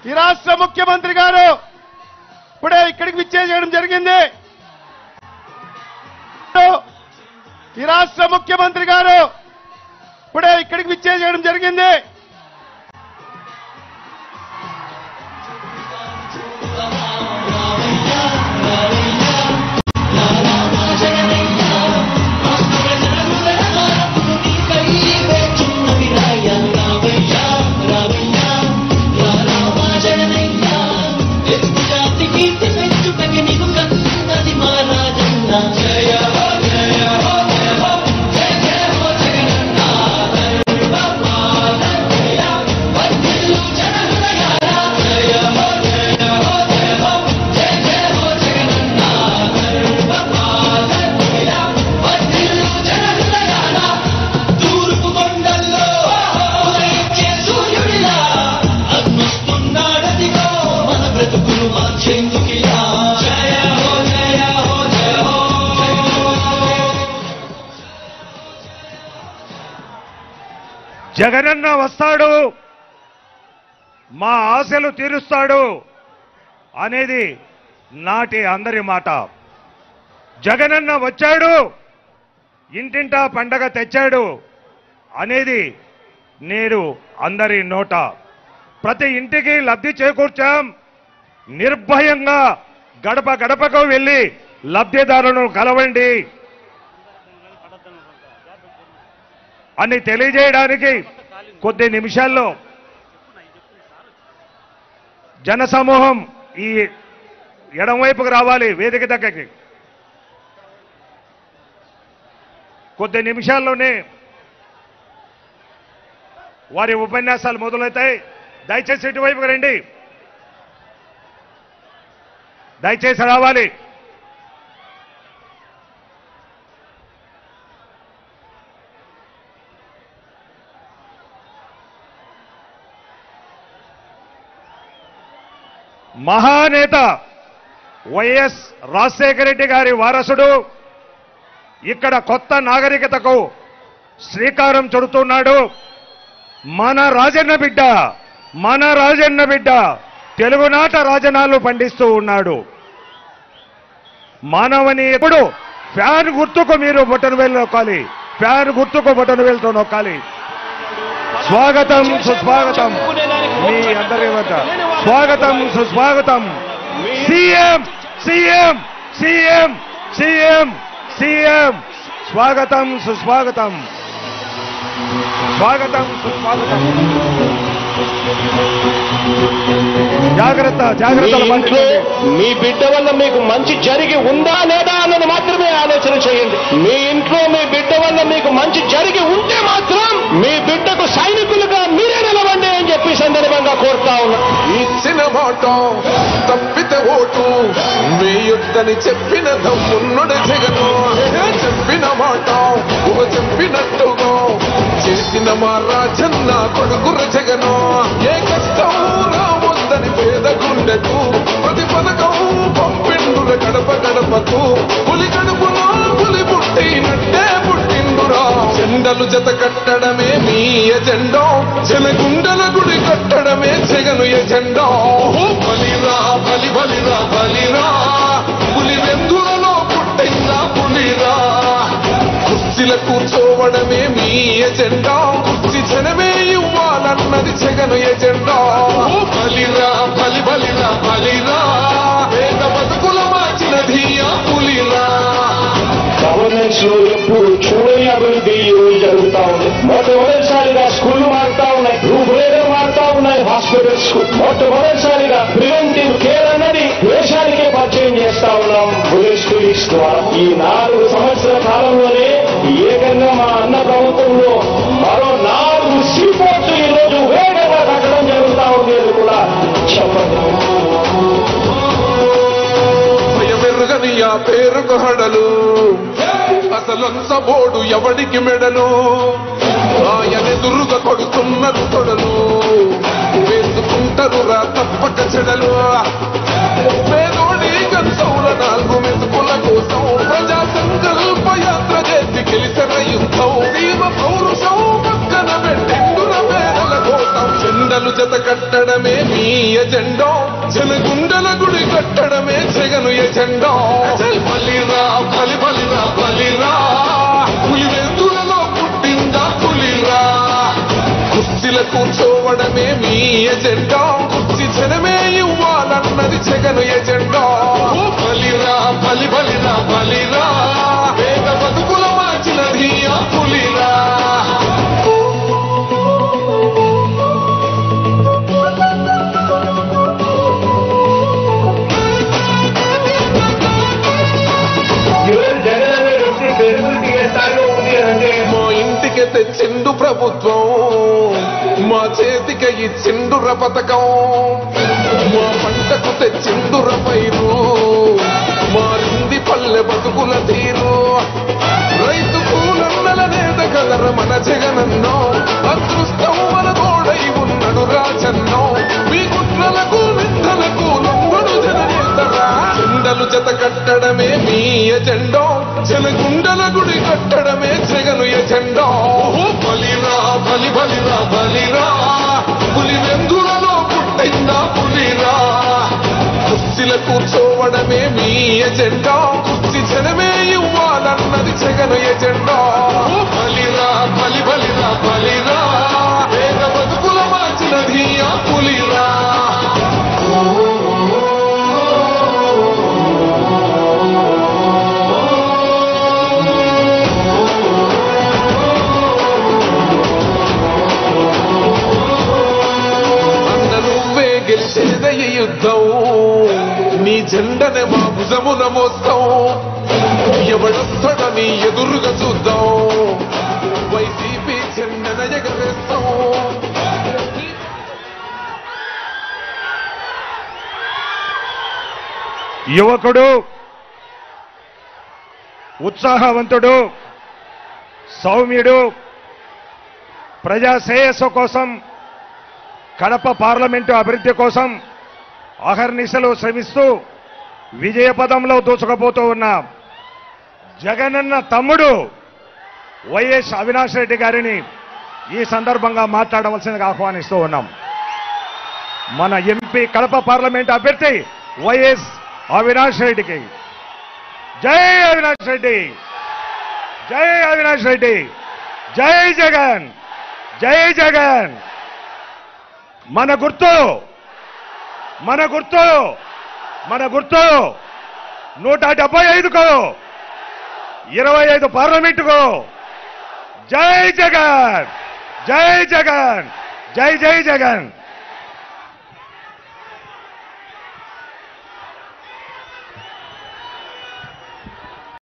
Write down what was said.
ఈ రాష్ట్ర ముఖ్యమంత్రి గారు ఇప్పుడే ఇక్కడికి విచ్చేయడం జరిగింది. ఈ రాష్ట్ర ముఖ్యమంత్రి గారు ఇప్పుడే ఇక్కడికి విచ్చేయడం జరిగింది. జగనన్న వస్తాడు, మా ఆశలు తీరుస్తాడు అనేది నాటి అందరి మాట. జగనన్న వచ్చాడు, ఇంటింటా పండగ తెచ్చాడు అనేది నేడు అందరి నోట. ప్రతి ఇంటికి లబ్ధి చేకూర్చాం. నిర్భయంగా గడప గడపకు వెళ్లి లబ్ధిదారులను కలవండి అని తెలియజేయడానికి కొద్ది నిమిషాల్లో జనసమూహం ఈ ఎడమవైపుకు రావాలి, వేదిక దగ్గరికి. కొద్ది నిమిషాల్లోనే వారి ఉపన్యాసాలు మొదలవుతాయి. దయచేసి ఇటువైపుకు రండి, దయచేసి రావాలి. మహానేత వైఎస్ రాజశేఖర రెడ్డి గారి వారసుడు ఇక్కడ కొత్త నాగరికతకు శ్రీకారం చుడుతున్నాడు. మన రాజన్న బిడ్డ తెలుగునాట రాజనాలు పండిస్తూ ఉన్నాడు. మానవని ఎప్పుడు ఫ్యాన్ గుర్తుకు మీరు బటన్ వేలు నొక్కాలి, ఫ్యాన్ గుర్తుకు బటన్ వేలుతో నొక్కాలి. స్వాగతం సుస్వాగతం మీ అందరి వద్ద, స్వాగతం సుస్వాగతం. CM CM CM CM CM స్వాగతం సుస్వాగతం, స్వాగతం సుస్వాగతం. జాగ్రత్తలు మీ బిడ్డ వల్ల మీకు మంచి జరిగి ఉందా లేదా అన్నది మాత్రమే ఆలోచన చేయండి. మీ ఇంట్లో మీ బిడ్డ వల్ల మీకు మంచి జరిగి ఉంటే మాత్రం మీ బిడ్డకు సైనికులుగా మీరే నిలవండి అని చెప్పి సందర్భంగా కోరుతా ఉన్నా. ఇచ్చిన మాట తప్పితే ఓటు వేయొద్దని చెప్పిన దమ్మున్నడు జగను. చెప్పిన మాట చెప్పినట్టుగా చేసిన మా రాజన్న కొడుకుర జగను. ఏ కష్టం రావద్దని పేద గుండెకు ప్రతి పథకం పంపిండుల గడప గడపకు. పులి గడుపులో పులి పుట్టినట్టే పుట్టిండురా. జెండలు జత కట్టడమే మీ ఎజెండా, జనగుండల గుడి కట్టడమే జగను ఎజెండా. బలిరా బలి బలిరా బలిరా, పులి వెందులలో పుట్టిందా పులిరా. కుర్చీల కూర్చోవడమే మీ ఎజెండా, కుర్చీ జనమే ఇవ్వాలన్నది జగను ఎజెండా. బలిరా బలి బలిరా బలిరా, పేద బతుకుల మార్చినది ఆ పులిరా. గవర్నెన్స్ లో ఎప్పుడు చూడని అభివృద్ధి ఈ రోజు జరుగుతా ఉంది. మొట్టమొదటిసారిగా స్కూళ్లు మారుతా ఉన్నాయి, రూపురేఖలు మారుతా ఉన్నాయి, హాస్పిటల్స్ కు మొట్టమొదటిసారిగా ప్రివెంటివ్ కేర్ అన్నది దేశానికే పరిచయం చేస్తా ఉన్నాం బుల్లెట్ క్లినిక్స్ ద్వారా. ఈ 4 సంవత్సరాల కాలంలోనే ఏకంగా మా అన్న ప్రభుత్వంలో మరో 4 సీపోర్ట్లు ఈ రోజు వేగంగా కట్టడం జరుగుతా ఉంది అని కూడా చెప్పండి. భయమెరుగని ఆ పేరుకు హడలు, అసలంచబోడు ఎవడికి మెడలు. ఆయనెదురుగా కొడుతున్నారు తొడలు, వేసుకుంటారు రా తప్పక చెడలు. పేదోడి గంతవుల 4 మెతుకుల కోసం ప్రజా సంకల్ప యాత్ర చేసి గెలిచిన యుద్ధం. దీవ పౌరుషం పక్కన పెట్టిండుల పేదల కోసం. చెండలు జత కట్టడమే మీ ఎజెండా జనగుండల గుడి కట్టడమే జగను ఎజెండా బలిరా బలి బలిరా బలిరా పులివెందులలో పుట్టిందా పులిరా కుర్చీల కూర్చోవడమే మీ ఎజెండా కుర్చీ జనమే ఇవ్వాలన్నది జగను ఎజెండా బలిరా బలి బలిరా బలిరా వేద బతుకుల మార్చినది ఆ పులిరా మా ఇంటికి తెచ్చిండు ప్రభుత్వం మా చేతికి ఇచ్చిండుర పథకం మా పంటకు తెచ్చిండుర పైరు మారింది పల్లె బతుకుల తీరు రైతు కూలన్నల నేత కదర మన జగనన్నో అదృష్టం మన తోడై ఉన్నడు రాజన్నో మీ కుట్రలకు నిందలకు లొంగడు జననేతరా జెండలు జత కట్టడమే మీ ఎజెండా జనగుండల గుడి కట్టడమే జగను ఎజెండా బలిరా బలి బలిరా బలిరా పులివెందులలో పుట్టిందా పులిరా కుర్చీల కూర్చోవడమే మీ ఎజెండా కుర్చీ జనమే ఇవ్వాలన్నది జగను ఎజెండా బలిరా బలి బలిరా బలిరా వేద బతుకుల మార్చినది ఆ పులిరా గెలిచేదయ్య యుద్ధం నీ జెండనే మా భుజమున మోస్తాం ఎవడొస్తాడని ఎదురుగా చూద్దాం వైసీపీ జెండన ఎగరేస్తాం యువకుడు ఉత్సాహవంతుడు సౌమ్యుడు ప్రజా శ్రేయస్సు కోసం కడప పార్లమెంటు అభివృద్ధి కోసం అహర్నిశలు శ్రమిస్తూ విజయపదంలో దూసుకుపోతూ ఉన్న జగనన్న తమ్ముడు వైఎస్ అవినాష్ రెడ్డి గారిని ఈ సందర్భంగా మాట్లాడవలసిందిగా ఆహ్వానిస్తూ ఉన్నాం. మన ఎంపీ కడప పార్లమెంటు అభ్యర్థి వైఎస్ అవినాష్ రెడ్డికి జై అవినాష్ రెడ్డి, జై అవినాష్ రెడ్డి, జై జగన్, జై జగన్. మన గుర్తు మన గుర్తు మన గుర్తు 175కు 25 పార్లమెంటుకు. జై జగన్, జై జగన్, జై జై జగన్.